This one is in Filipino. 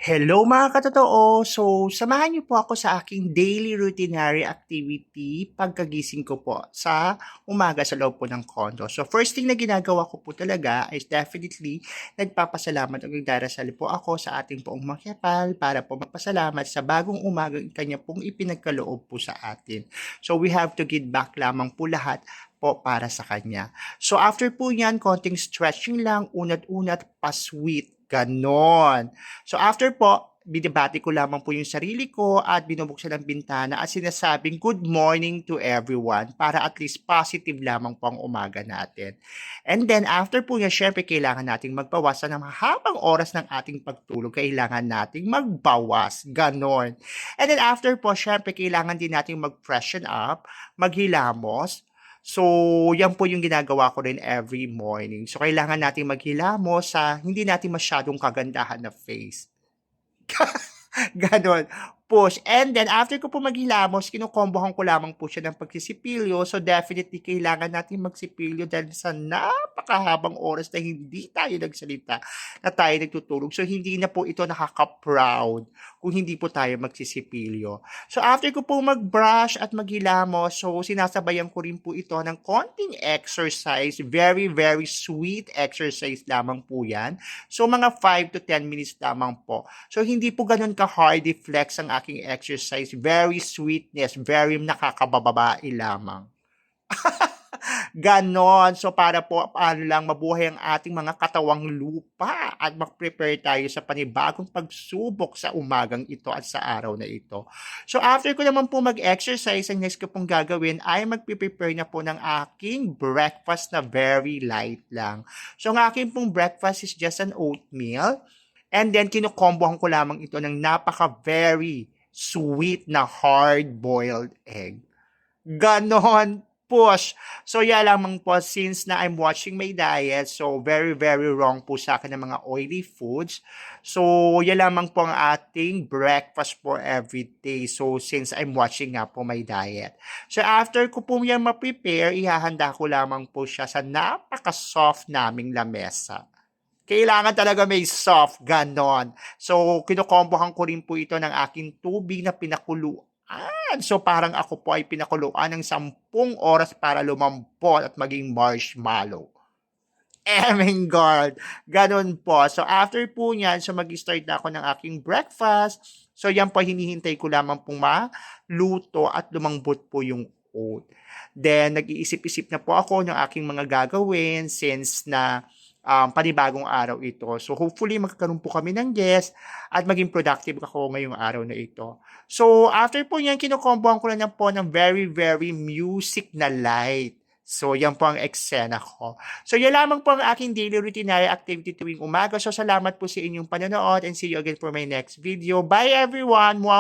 Hello mga katotoo! So, samahan niyo po ako sa aking daily routinary activity pagkagising ko po sa umaga sa loob po ng condo. So, first thing na ginagawa ko po talaga is definitely nagpapasalamat o nagdarasal po ako sa ating poong Mangyapal para po magpasalamat sa bagong umagang kanya pong ipinagkaloob po sa atin. So, we have to give back lamang po lahat po para sa kanya. So, after po yan, konting stretching lang, unat-unat, pasweet. Ganon. So after po, binabati ko lamang po yung sarili ko at binubuksan ang bintana at sinasabing good morning to everyone para at least positive lamang po ang umaga natin. And then after po niya, syempre kailangan nating magbawas ng mahabang oras ng ating pagtulog. Kailangan nating magbawas. Ganon. And then after po, syempre kailangan din nating mag-freshen up, maghilamos, so, yan po yung ginagawa ko rin every morning. So, kailangan nating maghilamos sa hindi natin masyadong kagandahan na face. Ganon. Push. And then, after ko po maghilamos, kinukombohan ko lamang po siya ng pagsisipilyo. So, definitely, kailangan natin magsipilyo dahil sa napakahabang oras na hindi tayo nagsalita, na tayo nagtutulog. So, hindi na po ito nakaka-proud kung hindi po tayo magsisipilyo. So, after ko po mag-brush at maghilamos, so, sinasabayan ko rin po ito ng konting exercise. Very, very sweet exercise lamang po yan. So, mga 5 to 10 minutes lamang po. So, hindi po ganun ka-hard flex ang aking exercise. Very sweetness, very nakakabababae lamang. Ganon. So para po paano lang mabuhay ang ating mga katawang lupa at mag-prepare tayo sa panibagong pagsubok sa umagang ito at sa araw na ito. So after ko naman po mag-exercise, ang next ko pong gagawin ay mag-prepare na po ng aking breakfast na very light lang. So ang aking pong breakfast is just an oatmeal. And then, kinukombohan ko lamang ito ng napaka-very sweet na hard-boiled egg. Ganon, push. So, yan lamang po, since na I'm watching my diet, so very, very wrong po sa akin ng mga oily foods. So, yan lamang po ang ating breakfast for every day. So, since I'm watching nga po my diet. So, after ko po yan ma-prepare, ihahanda ko lamang po siya sa napaka-soft naming lamesa. Kailangan talaga may soft, ganon. So, kinukombohan ko rin po ito ng aking tubig na pinakuluan. So, parang ako po ay pinakuluan ng 10 oras para lumampot at maging marshmallow. Eming God. Ganon po. So, after po niyan, so mag-start na ako ng aking breakfast. So, yan po, hinihintay ko lamang pong maluto at lumambot po yung oat. Then, nag-iisip-isip na po ako ng aking mga gagawin since na panibagong araw ito. So hopefully magkakaroon po kami ng guest at maging productive ako ngayong araw na ito. So after po yan, kinukombohan ko na po ng very, very music na light. So yan po ang eksena ko. So yan lamang po ang aking daily routinary activity tuwing umaga. So salamat po sa inyong panonood and see you again for my next video. Bye everyone! Wow!